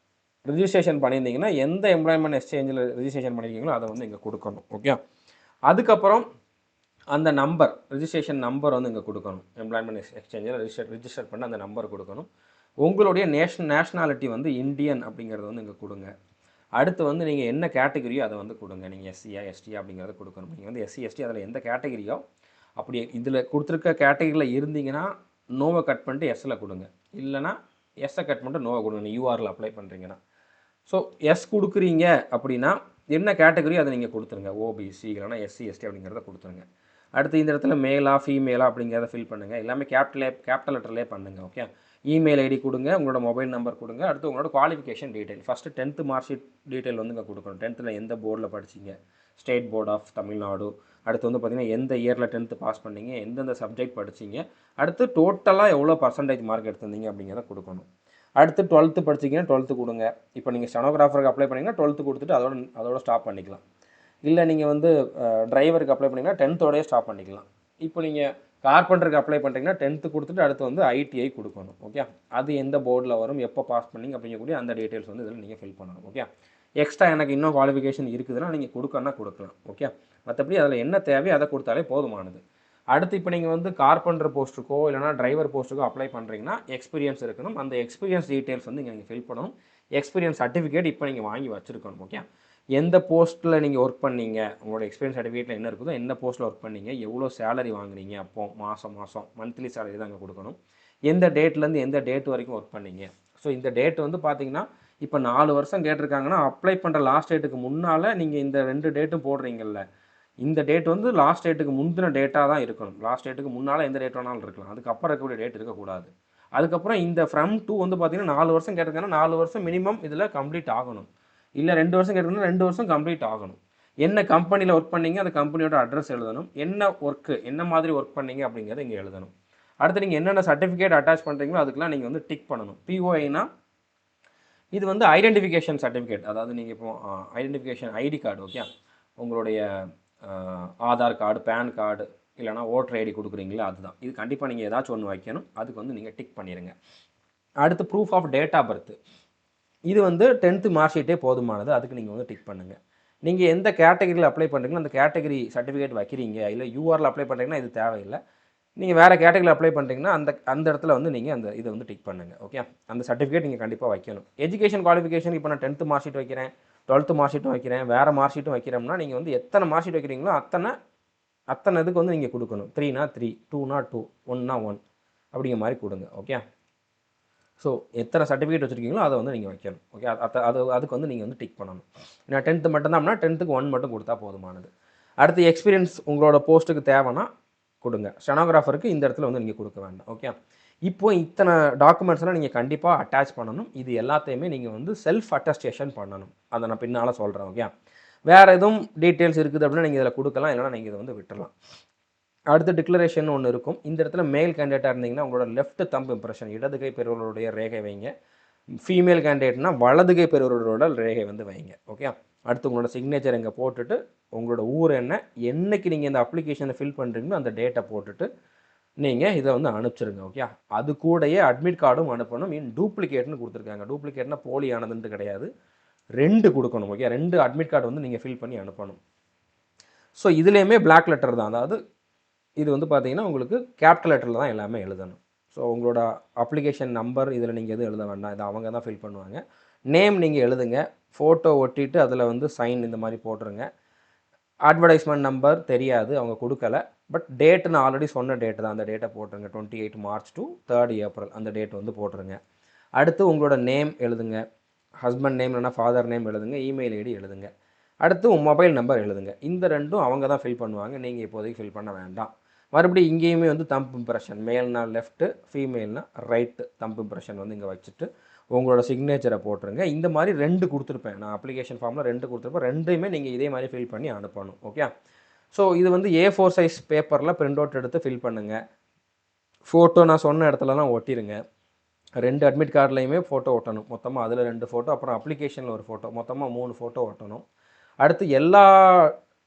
ரிஜிஸ்ட்ரேஷன் பண்ணியிருந்தீங்கன்னா எந்த எம்ப்ளாய்மெண்ட் எக்ஸ்சேஞ்சில் ரிஜிஸ்ட்ரேஷன் பண்ணியிருக்கீங்களோ அதை வந்து இங்கே கொடுக்கணும். ஓகே. அதுக்கப்புறம் அந்த நம்பர், ரிஜிஸ்ட்ரேஷன் நம்பர் வந்து இங்கே கொடுக்கணும். எம்ப்ளாய்மெண்ட் எக்ஸ்சேஞ்சில் ரிஜிஸ்டர் பண்ண அந்த நம்பர் கொடுக்கணும். உங்களுடைய நேஷ்னாலிட்டி வந்து இந்தியன் அப்படிங்கிறது வந்து இங்கே கொடுங்க. அடுத்து வந்து நீங்கள் என்ன கேட்டகிரியோ அதை வந்து கொடுங்க. நீங்கள் எஸ்சியா எஸ்டியா அப்படிங்கிறத கொடுக்கணும். நீங்கள் வந்து எஸ்சி எஸ்டி அதில் எந்த கேட்டகிரியோ அப்படி இதில் கொடுத்துருக்க கேட்டகிரியில் இருந்தீங்கன்னா நோவை கட் பண்ணிட்டு எஸ்ஸில் கொடுங்க. இல்லைனா எஸ்ஸை கட் பண்ணிட்டு நோவை கொடுங்க யூஆரில் அப்ளை பண்ணுறீங்கன்னா. ஸோ எஸ் கொடுக்குறீங்க அப்படின்னா என்ன கேட்டகரியோ அதை நீங்கள் கொடுத்துருங்க. ஓபிசி இல்லைனா எஸ்சி எஸ்டி அப்படிங்கிறத கொடுத்துருங்க. அடுத்து இந்த இடத்துல மேலா ஃபீமேலா அப்படிங்கிறத ஃபில் பண்ணுங்கள். எல்லாமே கேபிட்டல் லெட்டர்லேயே பண்ணுங்கள். ஓகே. இமெயில் ஐடி கொடுங்க, உங்களோட மொபைல் நம்பர் கொடுங்க. அடுத்து உங்களோட qualification detail, first 10th mark sheet detail வந்து இங்கே கொடுக்கணும். 10th எந்த போர்டில் படிச்சிங்க, ஸ்டேட் போர்ட் ஆஃப் தமிழ்நாடு. அடுத்து வந்து பார்த்திங்கன்னா எந்த இயரில் 10th பாஸ் பண்ணிங்க, எந்தெந்த சப்ஜெக்ட் படிச்சிங்க, அடுத்து டோட்டலாக எவ்வளோ பர்சன்டேஜ் மார்க் எடுத்திருந்தீங்க அப்படிங்கிறத கொடுக்கணும். அடுத்து 12th படிச்சிங்கன்னா 12th கொடுங்க. இப்போ நீங்கள் ஸ்டெனோகிராஃபருக்கு அப்ளை பண்ணிங்கன்னா 12th கொடுத்துட்டு அதோட ஸ்டாப் பண்ணிக்கலாம். இல்லை நீங்கள் வந்து டிரைவருக்கு அப்ளை பண்ணிங்கன்னா 10th ஸ்டாப் பண்ணிக்கலாம். இப்போ நீங்கள் கார்பெண்டருக்கு அப்ளை பண்ணுறீங்கன்னா 10th கொடுத்துட்டு அடுத்து வந்து ஐடிஐ கொடுக்கணும். ஓகே. அது எந்த போர்டில் வரும், எப்போ பாஸ் பண்ணிங்க அப்படிங்கக்கூடிய அந்த டீட்டெயில்ஸ் வந்து இதில் நீங்கள் ஃபில் பண்ணணும். ஓகே. எக்ஸ்ட்ரா எனக்கு இன்னும் குவாலிஃபிகேஷன் இருக்குதுன்னா நீங்கள் கொடுக்கணும்னா கொடுக்கலாம். ஓகே. மற்றபடி அதில் என்ன தேவையோ அதை கொடுத்தாலே போதுமானது. அடுத்து இப்போ நீங்கள் வந்து கார்பெண்டர் போஸ்ட்டுக்கோ இல்லைனா டிரைவர் போஸ்ட்டுக்கோ அப்ளை பண்ணுறீங்கன்னா எக்ஸ்பீரியன்ஸ் இருக்கணும். அந்த எக்ஸ்பீரியன்ஸ் டீட்டெயில்ஸ் வந்து நீங்கள் ஃபில் பண்ணணும். எக்ஸ்பீரியன்ஸ் சர்டிஃபிகேட் இப்போ நீங்கள் வாங்கி வச்சுருக்கணும். ஓகே. எந்த போஸ்ட்டில் நீங்கள் ஒர்க் பண்ணீங்க, உங்களோட எக்ஸ்பீரியன்ஸ் சர்டிஃபிகேட்டில் என்ன இருக்குதோ எந்த போஸ்ட்டில் ஒர்க் பண்ணீங்க, எவ்வளோ சேலரி வாங்குறீங்க, அப்போது மாதம் மந்த்லி சேலரி தான் அங்கே கொடுக்கணும். எந்த டேட்லேருந்து எந்த டேட் வரைக்கும் ஒர்க் பண்ணீங்க. ஸோ இந்த டேட் வந்து பார்த்தீங்கன்னா இப்போ 4 வருஷம் கேட்டிருக்காங்கன்னா அப்ளை பண்ணுற லாஸ்ட் டேட்டுக்கு முன்னால் நீங்கள் இந்த 2 டேட்டும் போடுறீங்கல்ல, இந்த டேட் வந்து லாஸ்ட் டேட்டுக்கு முந்தின டேட்டாக தான் இருக்கணும். லாஸ்ட் டேட்டுக்கு முன்னால் எந்த டேட் வேணாலும் இருக்கலாம், அதுக்கப்புறம் இருக்கக்கூடிய டேட் இருக்கக்கூடாது. அதுக்கப்புறம் இந்த ஃப்ரம் டூ வந்து பார்த்தீங்கன்னா 4 வருஷம் கேட்டிருக்காங்கன்னா 4 வருஷம் மினிமம் இதில் கம்ப்ளீட் ஆகணும். இல்லை 2 வருஷம் கேட்டிருந்தா 2 வருஷம் கம்ப்ளீட் ஆகணும். என்ன கம்பெனியில் ஒர்க் பண்ணீங்க அந்த கம்பெனியோட அட்ரஸ் எழுதணும். என்ன ஒர்க்கு, என்ன மாதிரி ஒர்க் பண்ணீங்க அப்படிங்கிறத இங்கே எழுதணும். அடுத்து நீங்கள் என்னென்ன சர்டிஃபிகேட் அட்டாச் பண்ணுறீங்களோ அதுக்கெலாம் நீங்கள் வந்து டிக் பண்ணணும். பிஓஐனா இது வந்து ஐடென்டிஃபிகேஷன் சர்டிஃபிகேட், அதாவது நீங்கள் இப்போ ஐடென்டிஃபிகேஷன் ஐடி கார்டு. ஓகே. உங்களுடைய ஆதார் கார்டு, பேன் கார்டு இல்லைனா ஓட்டர் ஐடி கொடுக்குறீங்களா அதுதான். இது கண்டிப்பாக நீங்கள் ஏதாச்சும் ஒன்று வைக்கணும். அதுக்கு வந்து நீங்கள் டிக் பண்ணிடுங்க. அடுத்து proof of date of birth, இது வந்து 10th மார்க் ஷீட்டே போதுமானது. அதுக்கு நீங்கள் வந்து டிக் பண்ணுங்கள். நீங்கள் எந்த கேட்டகரியில் அப்ளை பண்ணுறீங்களோ அந்த கேட்டகரி சர்டிஃபிகேட் வைக்கிறீங்க. இல்லை யூஆரில் அப்ளை பண்ணுறீங்கன்னா இது தேவையில்லை. நீங்கள் வேறு கேட்டகரியில் அப்ளை பண்ணுறீங்கன்னா அந்த இடத்துல வந்து நீங்கள் அந்த இதை வந்து டிக் பண்ணுங்கள். ஓகே. அந்த சர்டிஃபிகேட் நீங்கள் கண்டிப்பாக வைக்கணும். எஜுகேஷன் குவாலிஃபிகேஷன் இப்போ நான் 10th மார்க் ஷீட் வைக்கிறேன், 12th மார்க் ஷீட்டும் வைக்கிறேன், வேறு மார்க் ஷீட்டும் வைக்கிறோம்னா நீங்கள் வந்து எத்தனை மார்க் ஷீட் வைக்கிறீங்களோ அத்தனை இதுக்கு வந்து நீங்கள் கொடுக்கணும். 3னா 3, 2னா 2, 1னா 1 அப்படிங்கிற மாதிரி கொடுங்க. ஓகே. ஸோ எத்தனை சர்டிஃபிகேட் வச்சுருக்கீங்களோ அதை வந்து நீங்கள் வைக்கணும். ஓகே. அதுக்கு வந்து நீங்கள் வந்து டிக் பண்ணணும். ஏன்னா 10th மட்டும்தான் அப்படின்னா 10th 1 மட்டும் கொடுத்தா போதுமானது. அடுத்து எக்ஸ்பீரியன்ஸ் உங்களோட போஸ்ட்டுக்கு தேவைன்னா கொடுங்க. ஸ்டெனோகிராஃபருக்கு இந்த இடத்துல வந்து நீங்கள் கொடுக்க வேண்டாம். ஓகே. இப்போ இத்தனை டாக்குமெண்ட்ஸ்லாம் நீங்கள் கண்டிப்பாக அட்டாச் பண்ணணும். இது எல்லாத்தையுமே நீங்கள் வந்து செல்ஃப் அட்டஸ்டேஷன் பண்ணணும். அதை நான் பின்னால் சொல்கிறேன். ஓகே. வேறு எதுவும் டீட்டெயில்ஸ் இருக்குது அப்படின்னா நீங்கள் இதில் கொடுக்கலாம், இல்லைனா நீங்கள் இதை வந்து விட்டுடலாம். அடுத்து டிக்ளரேஷன் ஒன்று இருக்கும். இந்த இடத்துல மேல் கேண்டிடேட்டாக இருந்தீங்கன்னா உங்களோட லெஃப்ட் தம்ப் இம்ப்ரெஷன், இடது கை பெறுவர்களுடைய ரேகை வைங்க. ஃபீமேல் கேண்டிடேட்னா வலது கை பெறுவர்களோட ரேகை வந்து வைங்க. ஓகே. அடுத்து உங்களோட சிக்னேச்சர் இங்கே போட்டுட்டு உங்களோட ஊர் என்ன, என்னைக்கு நீங்கள் இந்த அப்ளிகேஷனை ஃபில் பண்ணுறீங்களோ அந்த டேட்டை போட்டுட்டு நீங்கள் இதை வந்து அனுப்பிச்சிருங்க. ஓகே. அது கூடயே அட்மிட் கார்டும் அனுப்பணும். டூப்ளிகேட்னு கொடுத்துருக்காங்க. டூப்ளிகேட்னா போலியானதுன்ட்டு கிடையாது, 2 கொடுக்கணும். ஓகே. 2 அட்மிட் கார்டு வந்து நீங்கள் ஃபில் பண்ணி அனுப்பணும். ஸோ இதுலேயுமே பிளாக் லெட்டர் தான், அதாவது இது வந்து பார்த்தீங்கன்னா உங்களுக்கு கேபிட்டல் லெட்டரில் தான் எல்லாமே எழுதணும். ஸோ உங்களோட அப்ளிகேஷன் நம்பர் இதில் நீங்கள் எதுவும் எழுத வேண்டாம், இதை அவங்க தான் ஃபில் பண்ணுவாங்க. நேம் நீங்கள் எழுதுங்க, ஃபோட்டோ ஒட்டிட்டு அதில் வந்து சைன் இந்த மாதிரி போட்டுருங்க. அட்வர்டைஸ்மெண்ட் நம்பர் தெரியாது, அவங்க கொடுக்கல. பட் டேட்டு நான் ஆல்ரெடி சொன்ன டேட்டு தான், அந்த டேட்டை போட்டுருங்க. 28 மார்ச் டு 3 ஏப்ரல் அந்த டேட் வந்து போட்டுருங்க. அடுத்து உங்களோட நேம் எழுதுங்க, ஹஸ்பண்ட் நேம் இல்லைனா ஃபாதர் நேம் எழுதுங்க, இமெயில் ஐடி எழுதுங்க. அடுத்து உங்கள் மொபைல் நம்பர் எழுதுங்க. இந்த ரெண்டும் அவங்க தான் ஃபில் பண்ணுவாங்க, நீங்கள் இப்போதைக்கு ஃபில் பண்ண வேண்டாம். மறுபடியும் இங்கேயுமே வந்து தம்ப் இம்ப்ரெஷன், மேல்னா லெஃப்ட்டு, ஃபீமேல்னா ரைட்டு தம்ப் இம்ப்ரெஷன் வந்து இங்கே வச்சுட்டு உங்களோட சிக்னேச்சரை போட்டுருங்க. இந்த மாதிரி 2 கொடுத்துருப்பேன் நான், அப்ளிகேஷன் ஃபார்மில் 2 கொடுத்துருப்பேன். 2யுமே நீங்கள் இதே மாதிரி ஃபில் பண்ணி அனுப்பணும். ஓகே. ஸோ இது வந்து A4 சைஸ் பேப்பரில் பிரிண்ட் அவுட் எடுத்து ஃபில் பண்ணுங்கள். ஃபோட்டோ நான் சொன்ன இடத்துலலாம் ஒட்டிடுங்க. 2 அட்மிட் கார்ட்லேயுமே ஃபோட்டோ ஒட்டணும். மொத்தமாக அதில் 2 ஃபோட்டோ, அப்புறம் அப்ளிகேஷனில் ஒரு ஃபோட்டோ, மொத்தமாக 3 ஃபோட்டோ ஒட்டணும். அடுத்து எல்லா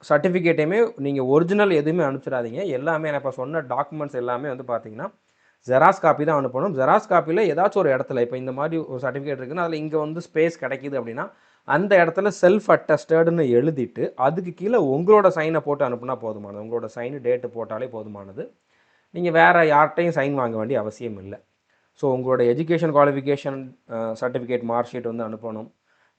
சர்டிஃபிகேட்டையுமே நீங்கள் ஒரிஜினல் எதுவுமே அனுப்பிச்சிடாதீங்க. எல்லாமே நான் இப்போ சொன்ன டாக்குமெண்ட்ஸ் எல்லாமே வந்து பார்த்தீங்கன்னா ஜெராக்ஸ் காப்பி தான் அனுப்பணும். ஜெராக்ஸ் காப்பியில் ஏதாச்சும் ஒரு இடத்துல, இப்போ இந்த மாதிரி ஒரு சர்டிஃபிகேட் இருக்குன்னா அதில் இங்கே வந்து ஸ்பேஸ் கிடைக்கிது அப்படின்னா அந்த இடத்துல செல்ஃப் அட்டஸ்டடுன்னு எழுதிட்டு அதுக்கு கீழே உங்களோட சைனை போட்டு அனுப்புனா போதுமானது. உங்களோட சைனு டேட்டு போட்டாலே போதுமானது. நீங்கள் வேறு யார்கிட்டையும் சைன் வாங்க வேண்டிய அவசியம் இல்லை. ஸோ உங்களோட education qualification certificate mark sheet வந்து அனுப்பணும்.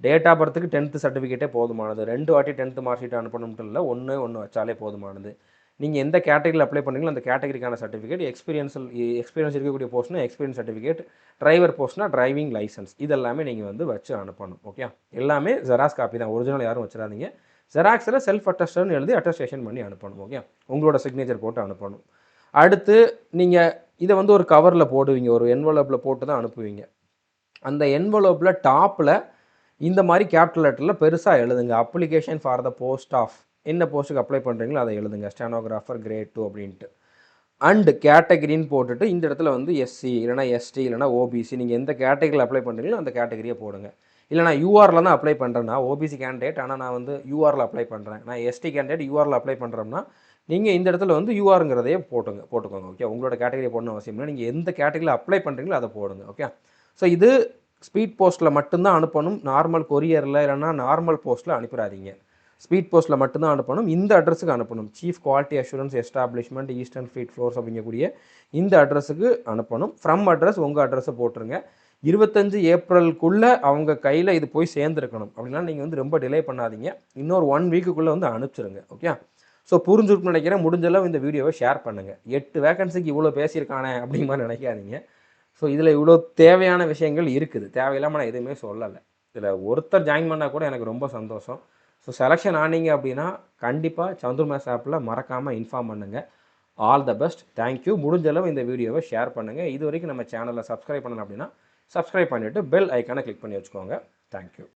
டேட் ஆஃப் பர்த்துக்கு 10th சர்டிஃபிகேட்டே போதுமானது. 2 வாட்டி 10th மார்க் ஷீட் அனுப்பணும்ட்டு இல்லை, ஒன்று வச்சாலே போதுமானது. நீங்கள் எந்த கேட்டகரியில் அப்ளை பண்ணுறீங்களோ அந்த கேட்டகரிக்கான சர்டிஃபிகேட், எக்ஸ்பீரியன்ஸ் இருக்கக்கூடிய போஸ்ட்னா எக்ஸ்பீரியன்ஸ் சர்டிஃபிகேட், டிரைவர் போஸ்ட்னா டிரைவிங் லைசன்ஸ், இதெல்லாமே நீங்கள் வந்து வச்சு அனுப்பணும். ஓகே. எல்லாமே ஜெராக்ஸ் காப்பி தான், ஒரிஜினல் யாரும் வச்சிடாதீங்க. ஜெராக்ஸில் செல்ஃப் அட்டஸ்டட்னு எழுதி அட்டஸ்டேஷன் பண்ணி அனுப்பணும். ஓகே. உங்களோட சிக்னேச்சர் போட்டு அனுப்பணும். அடுத்து நீங்கள் இதை வந்து ஒரு கவரில் போடுவீங்க, ஒரு என்வலப்பில் போட்டு தான் அனுப்புவீங்க. அந்த என்வலப்பில் டாப்பில் இந்த மாதிரி கேபிட்டல் லெட்டரில் பெருசாக எழுதுங்க, application for the post of, என்ன போஸ்ட்டுக்கு அப்ளை பண்ணுறீங்களோ அதை எழுதுங்க, ஸ்டெனோகிராஃபர் கிரேட் 2 அப்படின்ட்டு. அண்டு கேட்டகிரின்னு போட்டுட்டு இந்த இடத்துல வந்து எஸ்சி இல்லைனா எஸ்டி இல்லைனா ஓபிசி, நீங்கள் எந்த கேட்டகரியில் அப்ளை பண்ணுறீங்களோ அந்த கேட்டகரியை போடுங்க. இல்லை நான் யூஆரில் தான் அப்ளை பண்ணுறேன்னா, ஓபிசி கேண்டிடேட் ஆனால் நான் வந்து யூஆரில் அப்ளை பண்ணுறேன், நான் எஸ்டி கேண்டிடேட் யூஆரில் அப்ளை பண்ணுறோம்னா நீங்கள் இந்த இடத்துல வந்து யூஆருங்கிறதையே போட்டுக்கோங்க. ஓகே. உங்களோட கேட்டகரியை போடணும் அவசியம் இல்லை, நீங்கள் எந்த கேட்டகரியில் அப்ளை பண்ணுறீங்களோ அதை போடுங்க. ஓகே. ஸோ இது ஸ்பீட் போஸ்ட்டில் மட்டும்தான் அனுப்பணும், நார்மல் கொரியரில் இல்லைனா நார்மல் போஸ்ட்டில் அனுப்பிடாதீங்க. ஸ்பீட் போஸ்ட்டில் மட்டும்தான் அனுப்பணும். இந்த அட்ரஸுக்கு அனுப்பணும், chief quality assurance establishment eastern feet floors அப்படிங்கக்கூடிய இந்த அட்ரஸுக்கு அனுப்பணும். ஃப்ரம் அட்ரஸ் உங்கள் அட்ரஸை போட்டுருங்க. 25 ஏப்ரலுக்குள்ளே அவங்க கையில் இது போய் சேர்ந்துருக்கணும். அப்படின்னா நீங்கள் வந்து ரொம்ப டிலே பண்ணாதீங்க, இன்னொரு 1 வீக்குக்குள்ளே வந்து அனுப்பிச்சிருங்க. ஓகே. ஸோ புரிஞ்சுருக்குன்னு நினைக்கிறேன். முடிஞ்சளவு இந்த வீடியோவை ஷேர் பண்ணுங்கள். 8 வேகன்சிக்கு இவ்வளோ பேசியிருக்கானே அப்படிங்கிற மாதிரி நினைக்காதீங்க. ஸோ இதில் இவ்வளோ தேவையான விஷயங்கள் இருக்குது, தேவையில்லாமல் நான் எதுவுமே சொல்லலை. இதில் ஒருத்தர் ஜாயின் பண்ணால் கூட எனக்கு ரொம்ப சந்தோஷம். ஸோ செலெக்ஷன் ஆனீங்க அப்படின்னா கண்டிப்பாக சந்துர்மேஸ் ஆப்பில் மறக்காமல் இன்ஃபார்ம் பண்ணுங்கள். All the best. தேங்க்யூ. முடிஞ்சளவு இந்த வீடியோவை ஷேர் பண்ணுங்கள். இது வரைக்கும் நம்ம சேனலை சப்ஸ்கிரைப் பண்ணணும் அப்படின்னா சப்ஸ்கிரைப் பண்ணிவிட்டு பெல் ஐக்கானை கிளிக் பண்ணி வச்சுக்கோங்க. தேங்க்யூ.